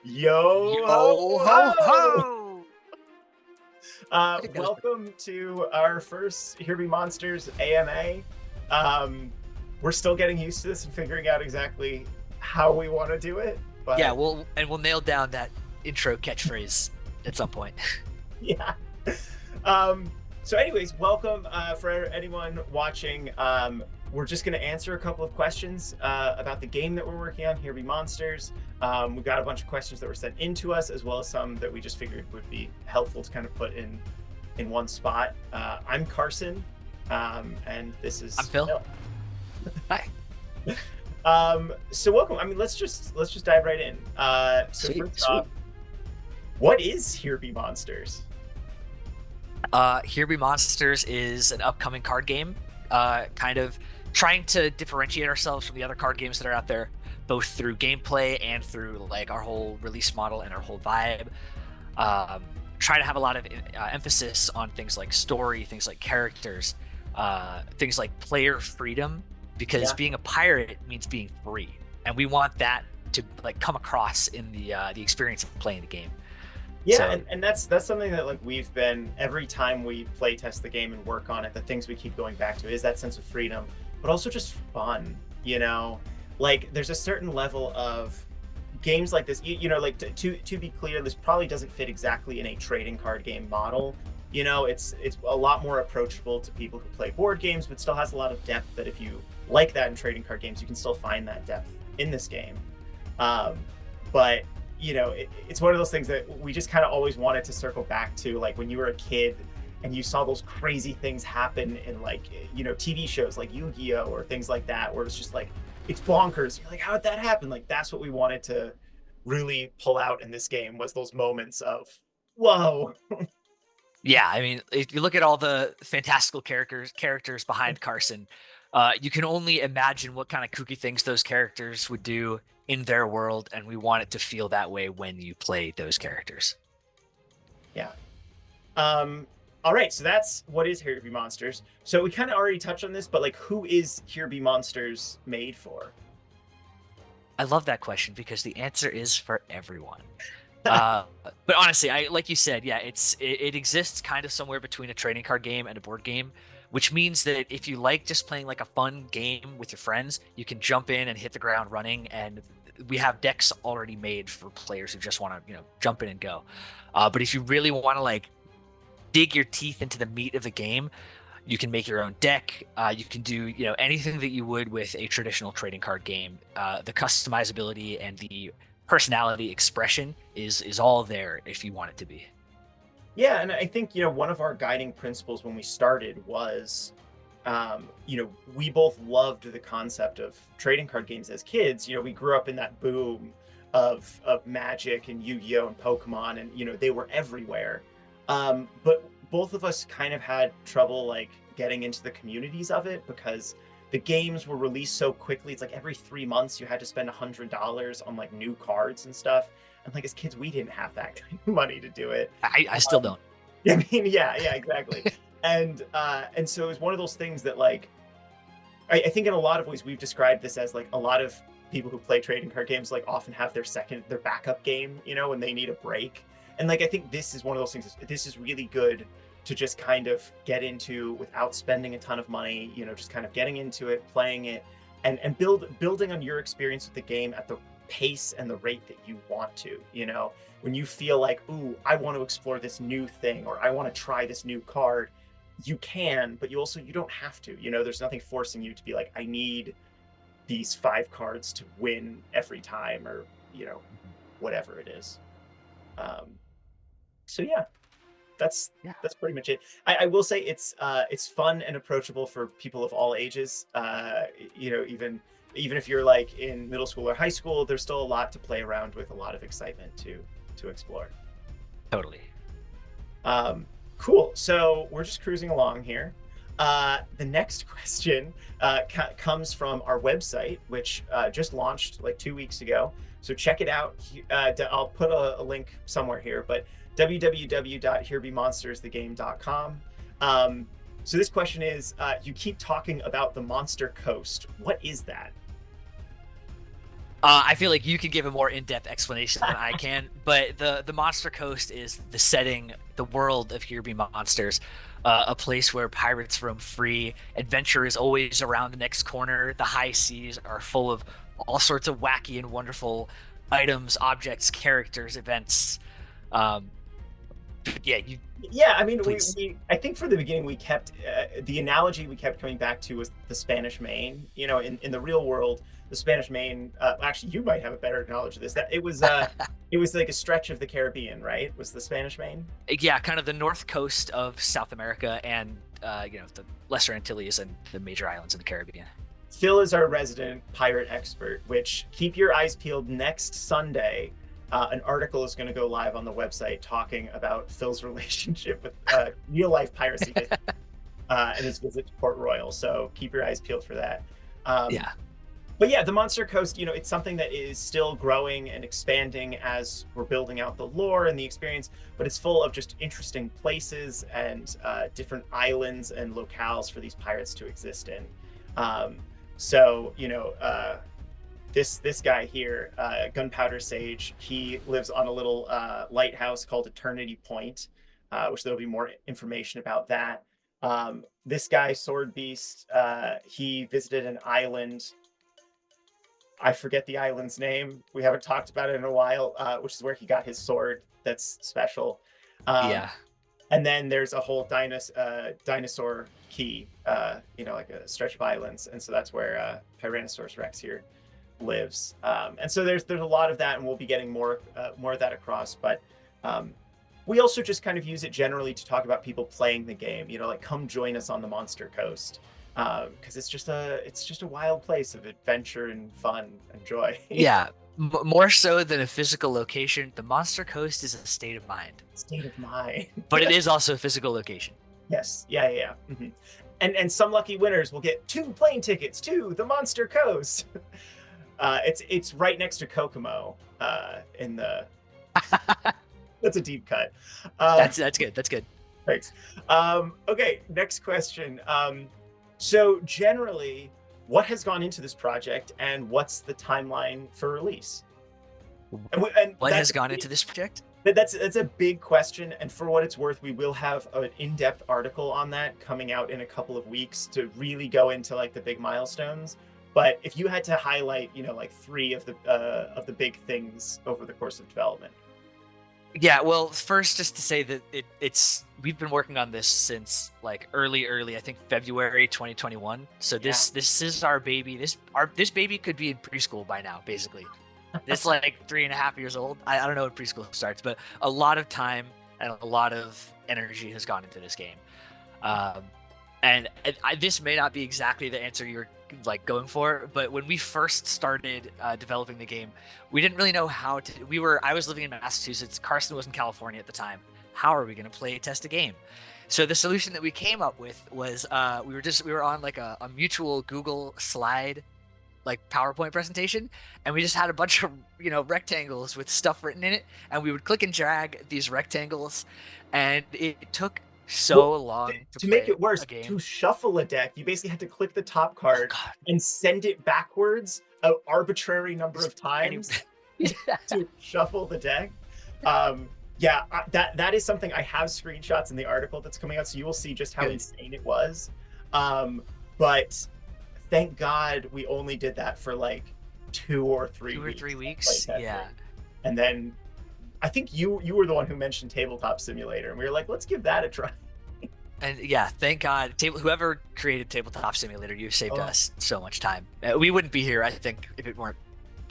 Yo ho Yo ho ho! ho! I think that was Welcome to our first Here Be Monsters AMA. Um, we're still getting used to this and figuring out exactly how we want to do it, yeah. but We'll nail down that intro catchphrase at some point. yeah. Um, so, anyways, welcome for anyone watching. We're just going to answer a couple of questions about the game that we're working on, Here Be Monsters. We've got a bunch of questions that were sent into us, as well as some that we just figured would be helpful to kind of put in one spot. I'm Carson, and this I'm is Phil. Phil. Hi. So welcome. I mean, let's just dive right in. So Sweet, first sweet. off, what is Here Be Monsters? Here Be Monsters is an upcoming card game, kind of trying to differentiate ourselves from the other card games that are out there, both through gameplay and through like our whole release model and our whole vibe. Um, Try to have a lot of emphasis on things like story, things like characters, things like player freedom, because Yeah. being a pirate means being free, and we want that to like come across in the experience of playing the game. Yeah, So and that's something that like we've been every time we play test the game and work on it, the things we keep going back to is that sense of freedom, but also just fun, you know? Like there's a certain level of games like this, like to be clear, this probably doesn't fit exactly in a trading card game model. It's a lot more approachable to people who play board games, but still has a lot of depth that if you like that in trading card games, you can still find that depth in this game. Um, but it's one of those things that we just kind of always wanted to circle back to, like when you were a kid and you saw those crazy things happen in like TV shows like Yu-Gi-Oh or things like that, where it's just like it's bonkers. You're like, how did that happen? Like that's what we wanted to really pull out in this game, was those moments of whoa. yeah, I mean, if you look at all the fantastical characters behind Carson, you can only imagine what kind of kooky things those characters would do in their world, and we want it to feel that way when you play those characters. Yeah. Um, all right, so that's what is Here Be Monsters. So we kind of already touched on this, but like, who is Here Be Monsters made for? I love that question because the answer is for everyone. But honestly, I like you said, yeah, it exists kind of somewhere between a trading card game and a board game, which means that if you like just playing like a fun game with your friends, you can jump in and hit the ground running. And we have decks already made for players who just want to, jump in and go. But if you really want to like dig your teeth into the meat of the game, you can make your own deck. You can do, anything that you would with a traditional trading card game. The customizability and the personality expression is all there if you want it to be. Yeah, and I think one of our guiding principles when we started was, we both loved the concept of trading card games as kids. We grew up in that boom of Magic and Yu-Gi-Oh and Pokemon, and they were everywhere. But both of us kind of had trouble like getting into the communities of it because the games were released so quickly. It's like every 3 months you had to spend $100 on like new cards and stuff. And like as kids, we didn't have that kind of money to do it. I still don't. I mean, yeah, exactly. And so it was one of those things that like I think in a lot of ways we've described this as like a lot of people who play trading card games like often have their backup game, when they need a break. And like I think this is one of those things. This is really good to just kind of get into without spending a ton of money. Just kind of getting into it, playing it, and building on your experience with the game at the pace and the rate that you want to. When you feel like, ooh, I want to explore this new thing, or I want to try this new card, you can, but you don't have to. There's nothing forcing you to be like, I need these 5 cards to win every time, or whatever it is. Um, so yeah, that's Yeah. that's pretty much it. I will say it's fun and approachable for people of all ages. Even if you're like in middle school or high school, there's still a lot to play around with, a lot of excitement to explore. Totally. Cool. So we're just cruising along here. The next question comes from our website, which just launched like 2 weeks ago. So check it out. I'll put a link somewhere here, but www.herebemonstersthegame.com. So this question is, you keep talking about the Monster Coast. What is that? I feel like you can give a more in-depth explanation than I can, but the Monster Coast is the setting, the world of Here Be Monsters, a place where pirates roam free. Adventure is always around the next corner. The high seas are full of all sorts of wacky and wonderful items, objects, characters, events. Um, yeah, you Yeah, I mean, please. I think for the beginning we kept the analogy we kept coming back to was the Spanish Main. You know, in the real world, the Spanish Main. Actually, you might have a better knowledge of this. That it was like a stretch of the Caribbean, right? Was the Spanish Main? Yeah, kind of the north coast of South America and the Lesser Antilles and the major islands in the Caribbean. Phil is our resident pirate expert. Which keep your eyes peeled next Sunday. An article is going to go live on the website talking about Phil's relationship with real life piracy and his visit to Port Royal. So keep your eyes peeled for that. Um, Yeah. but yeah, the Monster Coast, you know, it's something that is still growing and expanding as we're building out the lore and the experience, but it's full of just interesting places and different islands and locales for these pirates to exist in. Um, so, you know, this guy here, Gunpowder Sage, he lives on a little lighthouse called Eternity Point, which there'll be more information about that. This guy, Sword Beast, he visited an island. I forget the island's name. We haven't talked about it in a while, which is where he got his sword that's special. Um, Yeah. and then there's a whole dinosaur key, you know, like a stretch of islands. And so that's where Tyrannosaurus Rex here lives. And so there's a lot of that, and we'll be getting more of that across. But we also just kind of use it generally to talk about people playing the game. You know, like come join us on the Monster Coast because it's just a wild place of adventure and fun and joy. Yeah. More so than a physical location, the Monster Coast is a state of mind, State of mind. but it is also a physical location. Yes, yeah. Mm-hmm. And some lucky winners will get 2 plane tickets to the Monster Coast. It's right next to Kokomo. In the That's a deep cut. That's good. That's good. Thanks. Okay, next question. So generally, what has gone into this project, and what's the timeline for release? And What has gone into this project? that's a big question, and for what it's worth, we will have an in-depth article on that coming out in a couple of weeks to really go into like the big milestones. But if you had to highlight, you know, like 3 of the big things over the course of development. Yeah, well, first, just to say that it's we've been working on this since like early, I think February 2021. So this is our baby. This baby could be in preschool by now, basically. It's like 3.5 years old. I don't know when preschool starts, but a lot of time and a lot of energy has gone into this game. Um, and this may not be exactly the answer you're like going for, but when we first started developing the game, we didn't really know how to. I was living in Massachusetts. Carson was in California at the time. How are we going to play test a game? So the solution that we came up with was we were on like a mutual Google slide like PowerPoint presentation, and we just had a bunch of rectangles with stuff written in it, and we would click and drag these rectangles, and it took so Well, long to to make play it worse, a game. to shuffle a deck, you basically had to click the top Oh card God! and send it backwards an arbitrary number of Any, times yeah. to shuffle the deck. Yeah, that is something I have screenshots in the article that's coming out, so you will see just how Good. insane it was. But thank God we only did that for like 2 or 3 2 or weeks. 3 of weeks. playtesting. Yeah. And then I think you were the one who mentioned Tabletop Simulator, and we were like, let's give that a try. And yeah, thank God, whoever created Tabletop Simulator, you saved Oh. us so much time. We wouldn't be here, I think, if it weren't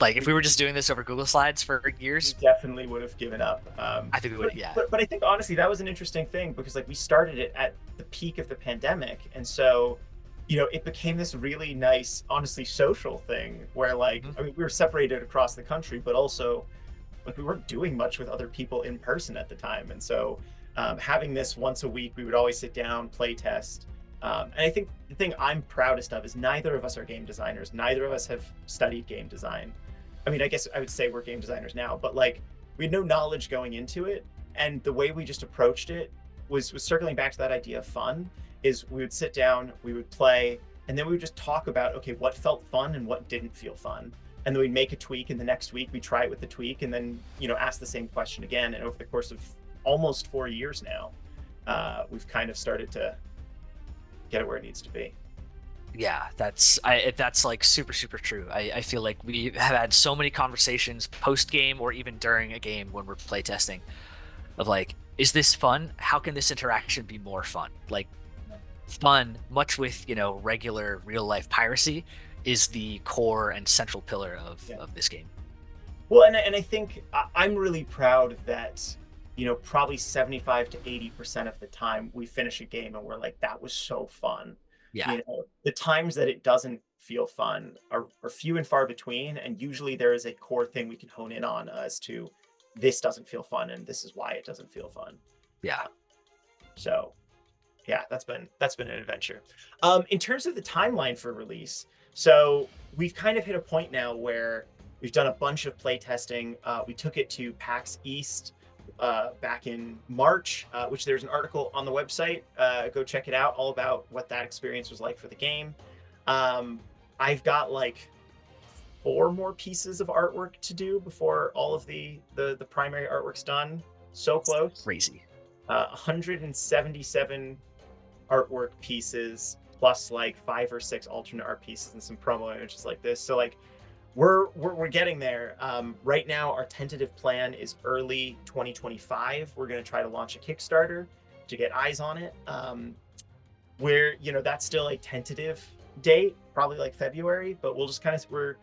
like if we were just doing this over Google Slides for We years. definitely would have given up. I think we would. Yeah. But I think honestly that was an interesting thing because like we started it at the peak of the pandemic, and so it became this really nice, honestly social thing where like I mean we were separated across the country, but also like we weren't doing much with other people in person at the time, and so having this once a week, we would always sit down, play test. And I think the thing I'm proudest of is neither of us are game designers. Neither of us have studied game design. I mean, I guess I would say we're game designers now, but like we had no knowledge going into it. And the way we just approached it was circling back to that idea of fun is we would sit down, we would play, and then we would just talk about, okay, what felt fun and what didn't feel fun. and then we'd make a tweak, and the next week we try it with the tweak, and then ask the same question again. And over the course of almost 4 years now, we've kind of started to get it where it needs to be. Yeah, that's like super, super true. I feel like we have had so many conversations post game or even during a game when we're playtesting of like, is this fun? How can this interaction be more fun? Like fun, much with, regular real life piracy, is the core and central pillar Yeah. of this game. Well, and I think I'm really proud that, probably 75 to 80% of the time we finish a game and we're like, that was so fun. Yeah. The times that it doesn't feel fun are few and far between. And usually there is a core thing we can hone in on as to this doesn't feel fun and this is why it doesn't feel fun. Yeah. So yeah, that's been an adventure. In terms of the timeline for release, so we've kind of hit a point now where we've done a bunch of play testing. We took it to PAX East back in March, which there's an article on the website. Go check it out, all about what that experience was like for the game. I've got like 4 more pieces of artwork to do before all of the primary artwork's done. So close. Crazy. 177 artwork pieces plus like 5 or 6 alternate art pieces and some promo images like this. So like we're getting there. Right now our tentative plan is early 2025. We're going to try to launch a Kickstarter to get eyes on it. Where that's still a tentative date, probably like February, but we'll just kind of we're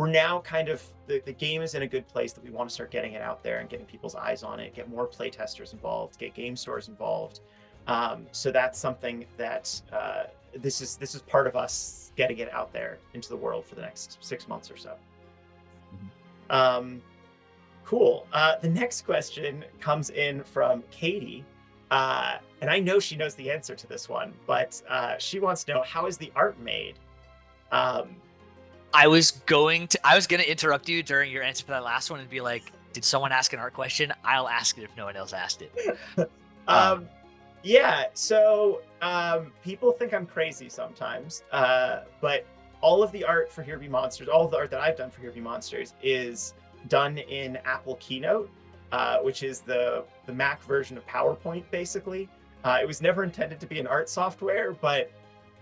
now kind of the game is in a good place that we want to start getting it out there and getting people's eyes on it, get more playtesters involved, get game stores involved. So that's something that this is part of us getting it out there into the world for the next 6 months or so. Cool. The next question comes in from Katie. And I know she knows the answer to this one, but she wants to know, how is the art made? I was going to interrupt you during your answer for that last one and be like, did someone ask an art question? I'll ask it if no one else asked it. Yeah, so people think I'm crazy sometimes, but all of the art for Here Be Monsters, all of the art that I've done for Here Be Monsters is done in Apple Keynote, which is the Mac version of PowerPoint, basically. It was never intended to be an art software, but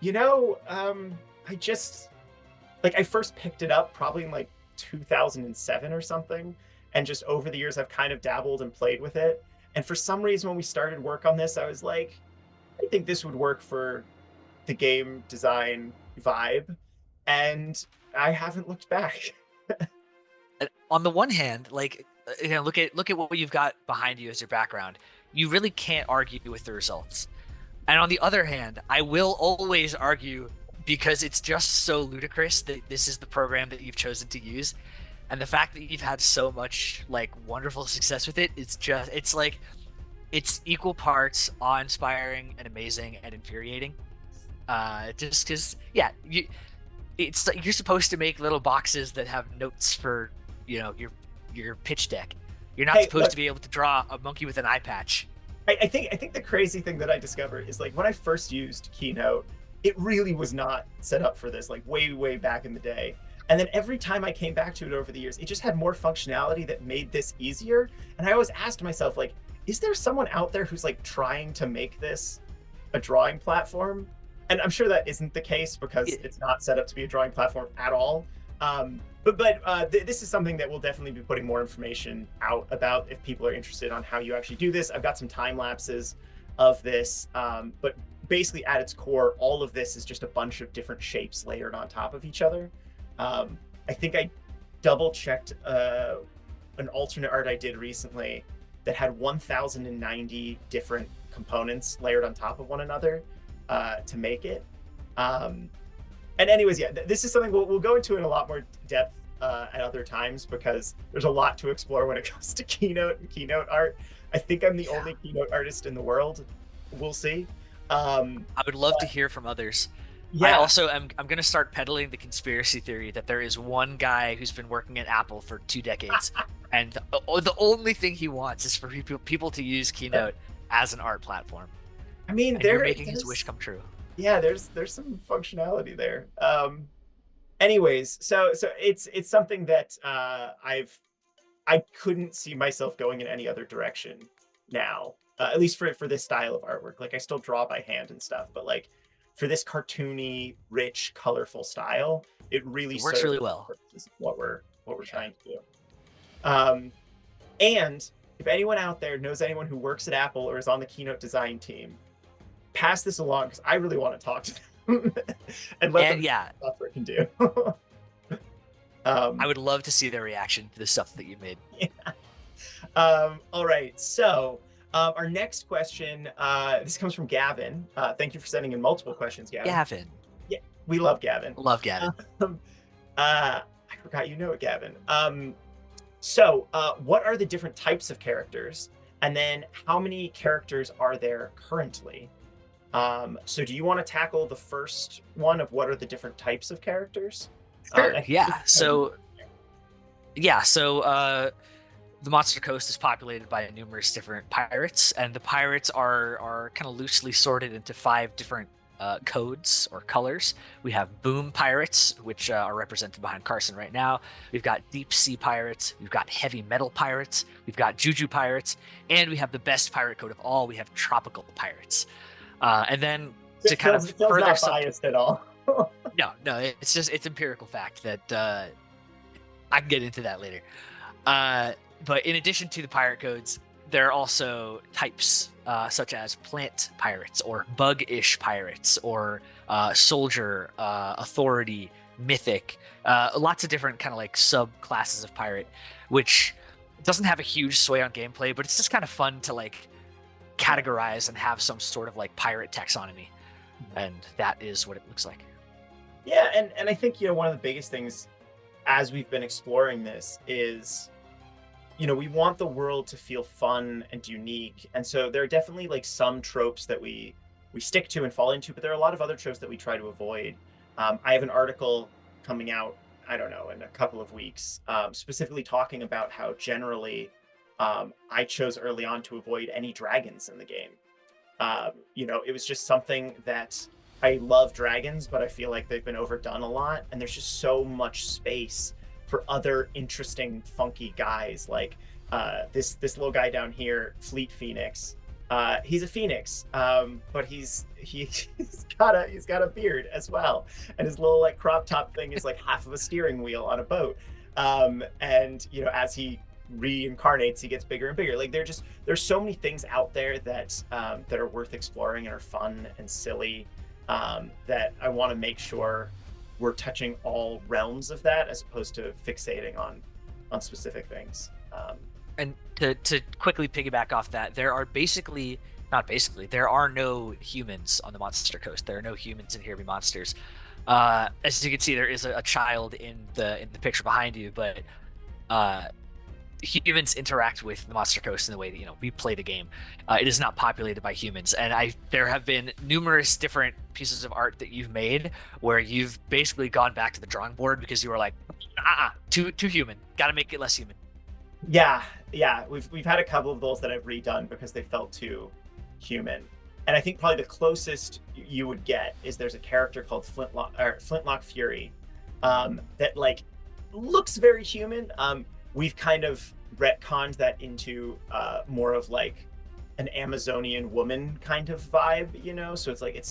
I just I first picked it up probably in like 2007 or something, and just over the years I've kind of dabbled and played with it. And for some reason, when we started work on this, I was like, I think this would work for the game design vibe, and I haven't looked back. On the one hand, like look at what you've got behind you as your background. You really can't argue with the results. And on the other hand, I will always argue because it's just so ludicrous that this is the program that you've chosen to use. And the fact that you've had so much like wonderful success with it, it's equal parts awe-inspiring and amazing and infuriating. Just because, yeah, it's like you're supposed to make little boxes that have notes for, your pitch deck. You're not supposed to be able to draw a monkey with an eye patch. I think the crazy thing that I discovered is like when I first used Keynote, it really was not set up for this, like way back in the day. And then every time I came back to it over the years, it just had more functionality that made this easier. And I always asked myself, like, is there someone out there who's like trying to make this a drawing platform? And I'm sure that isn't the case because it's not set up to be a drawing platform at all. But this is something that we'll definitely be putting more information out about if people are interested on how you actually do this. I've got some time lapses of this, but basically at its core, all of this is just a bunch of different shapes layered on top of each other. I think I double checked an alternate art I did recently that had 1,090 different components layered on top of one another to make it. And anyways, yeah, this is something we'll go into in a lot more depth at other times because there's a lot to explore when it comes to Keynote and Keynote art. I think I'm the only Keynote artist in the world. We'll see. I would love to hear from others. Yeah. I also I'm going to start peddling the conspiracy theory that there is one guy who's been working at Apple for 2 decades, and the only thing he wants is for people to use Keynote as an art platform. I mean, you're making his wish come true. Yeah, there's some functionality there. anyways, so it's something that I couldn't see myself going in any other direction now. At least for this style of artwork. Like I still draw by hand and stuff, but like for this cartoony, rich, colorful style, it really It works serves really the well. purposes of what we're Yeah. trying to do. Um, and if anyone out there knows anyone who works at Apple or is on the Keynote design team, pass this along because I really want to talk to them and let them And know yeah, what software can do. I um, would love to see their reaction to the stuff that you made. yeah. All right. So our next question, this comes from Gavin. Thank you for sending in multiple questions, Gavin. Gavin. Yeah, we love Gavin. Love Gavin. Um, I forgot you know it, Gavin. So what are the different types of characters? And then how many characters are there currently? So do you want to tackle the first one of what are the different types of characters? Sure. I think Yeah. So the Monster Coast is populated by numerous different pirates, and the pirates are kind of loosely sorted into five different codes or colors. We have boom pirates, which are represented behind Carson right now. We've got deep sea pirates. We've got heavy metal pirates. We've got juju pirates, and we have the best pirate code of all. We have tropical pirates. And then to kind of Phil's further not biased at all. no, it's empirical fact that I can get into that later. But in addition to the pirate codes, there are also types such as plant pirates or bug-ish pirates or soldier, authority, mythic, lots of different kind of like subclasses of pirate, which doesn't have a huge sway on gameplay, but it's just kind of fun to like categorize and have some sort of like pirate taxonomy. And that is what it looks like. Yeah, and I think one of the biggest things as we've been exploring this is we want the world to feel fun and unique. And so there are definitely like some tropes that we stick to and fall into, but there are a lot of other tropes that we try to avoid. I have an article coming out, I don't know, in a couple of weeks, specifically talking about how generally I chose early on to avoid any dragons in the game. It was just something that I love dragons, but I feel like they've been overdone a lot, and there's just so much space for other interesting, funky guys like this little guy down here, Fleet Phoenix. He's a phoenix, but he's got a beard as well, and his little like crop top thing is like half of a steering wheel on a boat. And as he reincarnates, he gets bigger and bigger. Like there's so many things out there that are worth exploring and are fun and silly, that I want to make sure we're touching all realms of that as opposed to fixating on specific things. And to quickly piggyback off that, there are there are no humans on the Monster Coast. There are no humans in Here Be Monsters. As you can see, there is a child in the picture behind you, but humans interact with the Monster Coast in the way that we play the game. It is not populated by humans, and there have been numerous different pieces of art that you've made where you've basically gone back to the drawing board because you were like, too human, got to make it less human. Yeah, we've had a couple of those that I've redone because they felt too human. And I think probably the closest you would get is there's a character called Flintlock Fury, that like looks very human. We've kind of retconned that into more of like an Amazonian woman kind of vibe, so it's like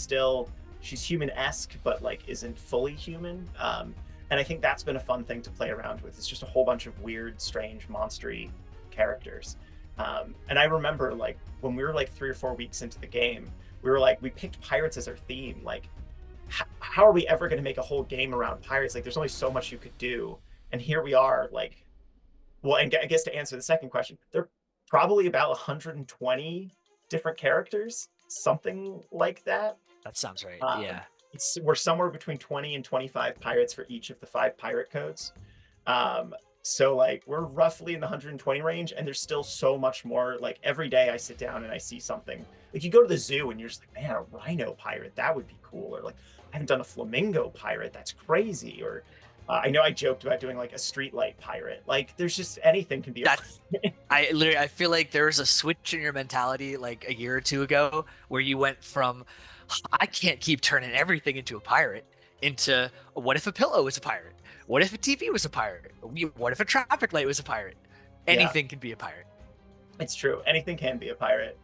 she's human-esque but like isn't fully human. And I think that's been a fun thing to play around with. It's just a whole bunch of weird, strange, monstery characters. And I remember like when we were like 3 or 4 weeks into the game, we picked pirates as our theme. Like, how are we ever going to make a whole game around pirates? Like, there's only so much you could do. And here we are, like, well, and I guess to answer the second question, there are probably about 120 different characters, something like that. That sounds right. Yeah. We're somewhere between 20 and 25 pirates for each of the 5 pirate codes. So like we're roughly in the 120 range, and there's still so much more. Like every day I sit down and I see something. Like you go to the zoo and you're just like, man, a rhino pirate, that would be cool. Or like, I haven't done a flamingo pirate, that's crazy. Or I know I joked about doing like a streetlight pirate. Like there's just anything can be. I feel like there was a switch in your mentality like a year or two ago where you went from I can't keep turning everything into a pirate into what if a pillow was a pirate? What if a TV was a pirate? What if a traffic light was a pirate? Yeah, Anything can be a pirate. it's true. Anything can be a pirate.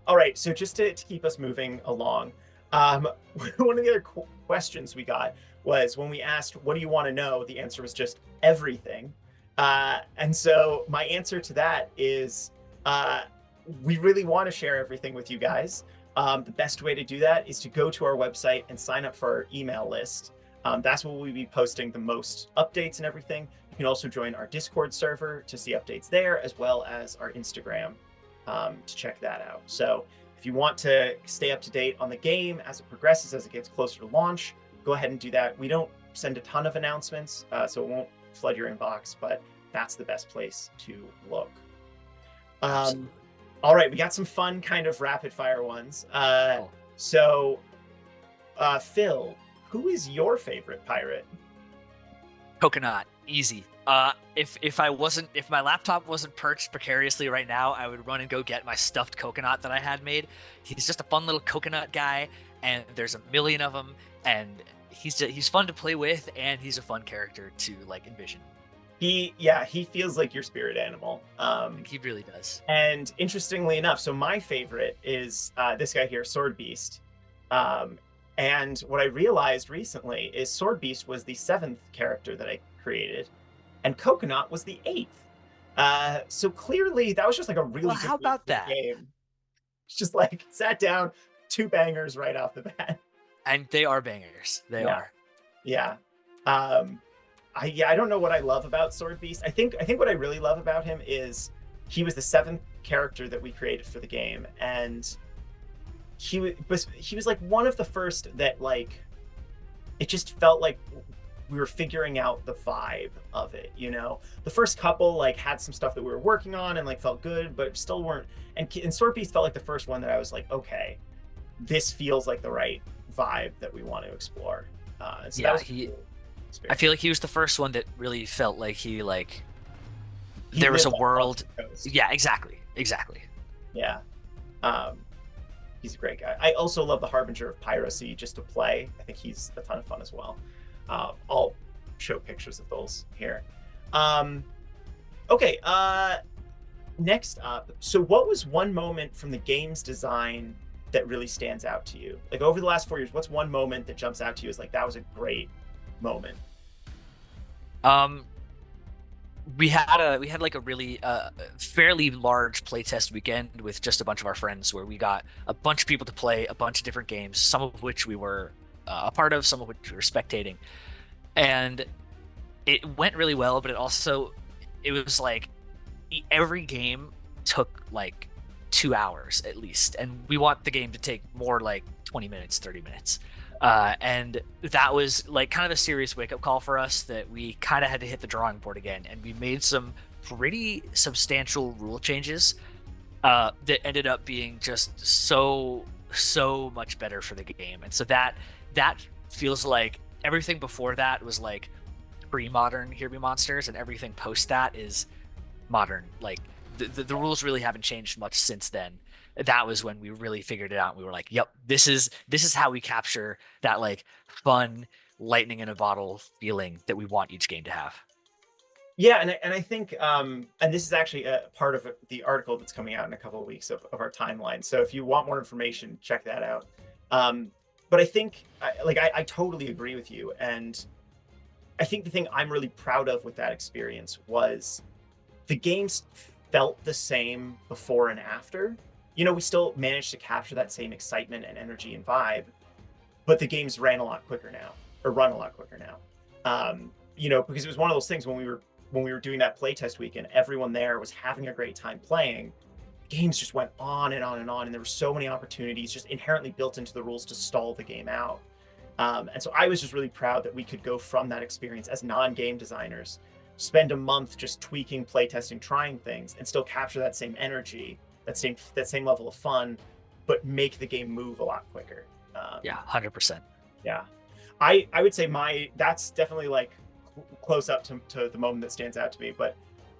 All right, so just to keep us moving along, um, one of the other questions we got was when we asked, "What do you want to know?" The answer was just everything. And so my answer to that is, uh, we really want to share everything with you guys. The best way to do that is to go to our website and sign up for our email list. That's where we'll be posting the most updates and everything. You can also join our Discord server to see updates there, as well as our Instagram to check that out. So if you want to stay up to date on the game as it progresses, as it gets closer to launch, go ahead and do that. We don't send a ton of announcements, so it won't flood your inbox, but that's the best place to look. Um, Absolutely. all right, we got some fun kind of rapid fire ones. Oh, So, Phil, who is your favorite pirate? coconut, easy. If my laptop wasn't perched precariously right now, I would run and go get my stuffed coconut that I had made. He's just a fun little coconut guy, and there's a million of them, and he's fun to play with, and he's a fun character to like envision. Yeah, he feels like your spirit animal. He really does. And interestingly enough, so my favorite is this guy here, Sword Beast. Um, and what I realized recently is Sword Beast was the seventh character that I created, and Coconut was the eighth. So clearly, that was just like a Well, really good how week about for the that? game. It's just like sat down, two bangers right off the bat. And they are bangers. They Yeah, are. yeah. Um, I don't know what I love about Sword Beast. I think what I really love about him is he was the seventh character that we created for the game, and he was like one of the first that like it just felt like we were figuring out the vibe of it. The first couple like had some stuff that we were working on and like felt good, but still weren't. And Sword Beast felt like the first one that I was like, okay, this feels like the right vibe that we want to explore. So that Yeah, was a cool I experience. feel like he was the first one that really felt like He there was a lived on world. the coast. Yeah, exactly. Exactly. Yeah. Um, he's a great guy. I also love the Harbinger of Piracy just to play. I think he's a ton of fun as well. I'll show pictures of those here. Um, okay. Next up. So, what was one moment from the game's design that really stands out to you? Like over the last 4 years, what's one moment that jumps out to you as like that was a great moment? Um, we had like a really fairly large playtest weekend with just a bunch of our friends where we got a bunch of people to play a bunch of different games, some of which we were a part of, some of which we were spectating, and it went really well. But it was like every game took like 2 hours at least, and we want the game to take more like 20 minutes, 30 minutes. And that was like kind of a serious wake up call for us that we kind of had to hit the drawing board again, and we made some pretty substantial rule changes that ended up being just so much better for the game. And so that feels like everything before that was like pre-modern Here Be Monsters, and everything post that is modern. Like the rules really haven't changed much since then. That was when we really figured it out. We were like, "Yep, this is how we capture that like fun lightning in a bottle feeling that we want each game to have." Yeah, and I think and this is actually a part of the article that's coming out in a couple of weeks of our timeline. So if you want more information, check that out. But I think I totally agree with you, and I think the thing I'm really proud of with that experience was the games felt the same before and after. We still managed to capture that same excitement and energy and vibe, but the games ran a lot quicker now, or run a lot quicker now. Because it was one of those things when we were doing that playtest weekend, everyone there was having a great time playing. Games just went on and on and on, and there were so many opportunities just inherently built into the rules to stall the game out. And so I was just really proud that we could go from that experience as non-game designers, spend a month just tweaking, playtesting, trying things, and still capture that same energy, that same level of fun, but make the game move a lot quicker. Yeah, 100%. Yeah, I would say that's definitely like close up to the moment that stands out to me. But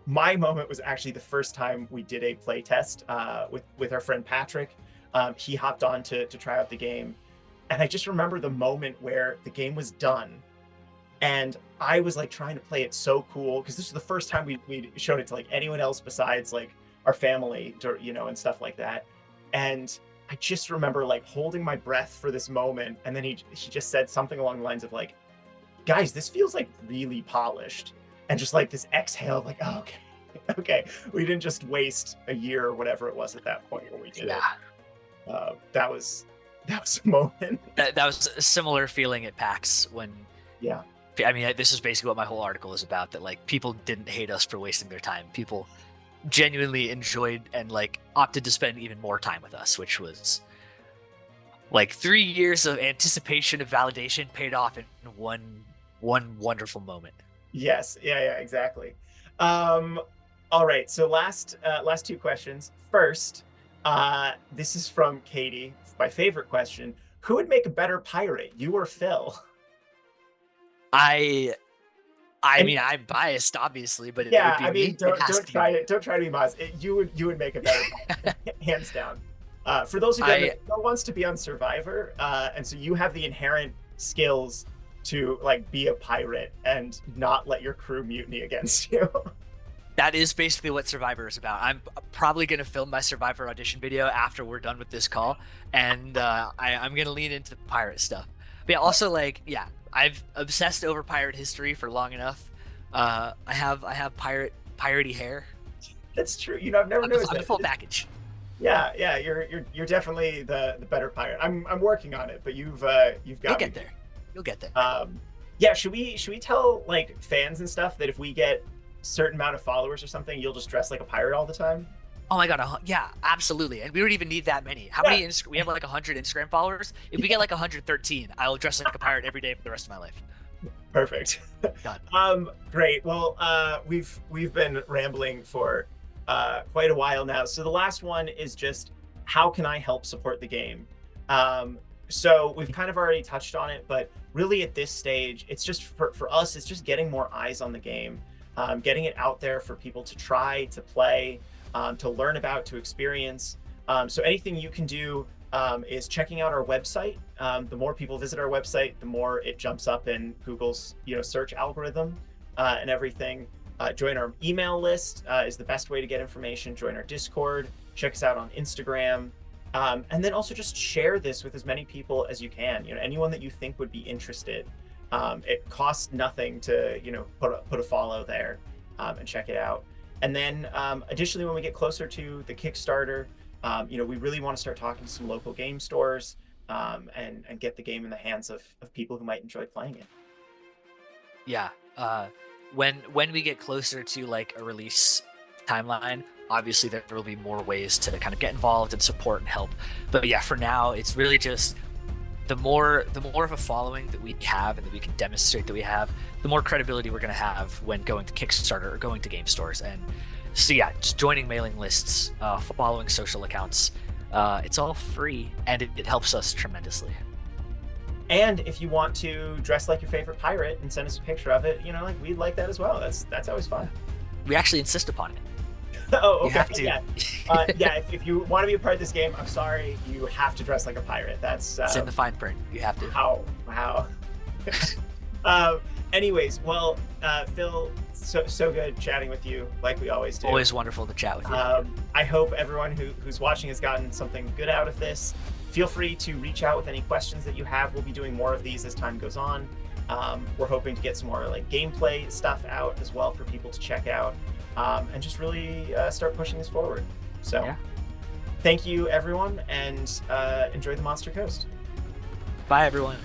my moment was actually the first time we did a play test with our friend Patrick. He hopped on to try out the game, And I just remember the moment where the game was done, and I was like trying to play it so cool because this was the first time we showed it to like anyone else besides like our family, you know, and stuff like that. And I just remember like holding my breath for this moment, and then he just said something along the lines of like, "Guys, this feels like really polished," and just like this exhale of like, "Oh, okay, okay, we didn't just waste a year or whatever it was at that point when we did it." Yeah. That was a moment. That was a similar feeling at PAX when, Yeah. I mean, this is basically what my whole article is about, that like people didn't hate us for wasting their time. People genuinely enjoyed and like opted to spend even more time with us, which was like 3 years of anticipation of validation paid off in one wonderful moment. Yes. Yeah, yeah, exactly. Um, all right. So last two questions. First, this is from Katie. My favorite question. Who would make a better pirate, you or Phil? I And mean, I'm biased, obviously, but it would yeah, be I mean, me. It has to be me. don't try to be biased. You would make a better hands down. For those who don't know, I Phil wants to be on Survivor, and so you have the inherent skills to like be a pirate and not let your crew mutiny against you. That is basically what Survivor is about. I'm probably going to film my Survivor audition video after we're done with this call, and I'm going to lean into the pirate stuff. But yeah, also like, yeah, I've obsessed over pirate history for long enough. I have piratey hair. That's true. You know, I've never noticed I'm the that. full package. Yeah, yeah, you're definitely the better pirate. I'm working on it, but you've You'll got me. get there. You'll get there. Yeah, should we tell like fans and stuff that if we get certain amount of followers or something, you'll just dress like a pirate all the time? Oh my god, yeah, absolutely. And we don't even need that many. How Yeah, many? We have like 100 Instagram followers. If we get like 113, I'll dress like a pirate every day for the rest of my life. perfect. God. Great. Well, we've been rambling for quite a while now. So the last one is just how can I help support the game? So we've kind of already touched on it, but really at this stage, it's just for us, it's just getting more eyes on the game, getting it out there for people to try, to play, to learn about, to experience. So anything you can do is checking out our website. The more people visit our website, the more it jumps up in Google's search algorithm and everything. Join our email list is the best way to get information. Join our Discord. Check us out on Instagram. And then also just share this with as many people as you can. Anyone that you think would be interested. It costs nothing to put a follow there and check it out. And then additionally, when we get closer to the Kickstarter, we really want to start talking to some local game stores and get the game in the hands of people who might enjoy playing it. Yeah. When we get closer to like a release timeline, obviously there will be more ways to kind of get involved and support and help. But yeah, for now, it's really just the more of a following that we have and that we can demonstrate that we have, the more credibility we're going to have when going to Kickstarter or going to game stores. And so yeah, just joining mailing lists, following social accounts, it's all free and it helps us tremendously. And if you want to dress like your favorite pirate and send us a picture of it, like we'd like that as well. That's always fun. We actually insist upon it. Oh, okay. You have to. Yeah. Yeah. If you want to be a part of this game, I'm sorry, you have to dress like a pirate. That's it's in the fine print. You have to. Wow. Anyways, well, Phil, so good chatting with you, like we always do. Always wonderful to chat with you. I hope everyone who's watching has gotten something good out of this. Feel free to reach out with any questions that you have. We'll be doing more of these as time goes on. We're hoping to get some more like gameplay stuff out as well for people to check out. And just really start pushing this forward. So yeah. Thank you, everyone, and enjoy the Monster Coast. Bye, everyone.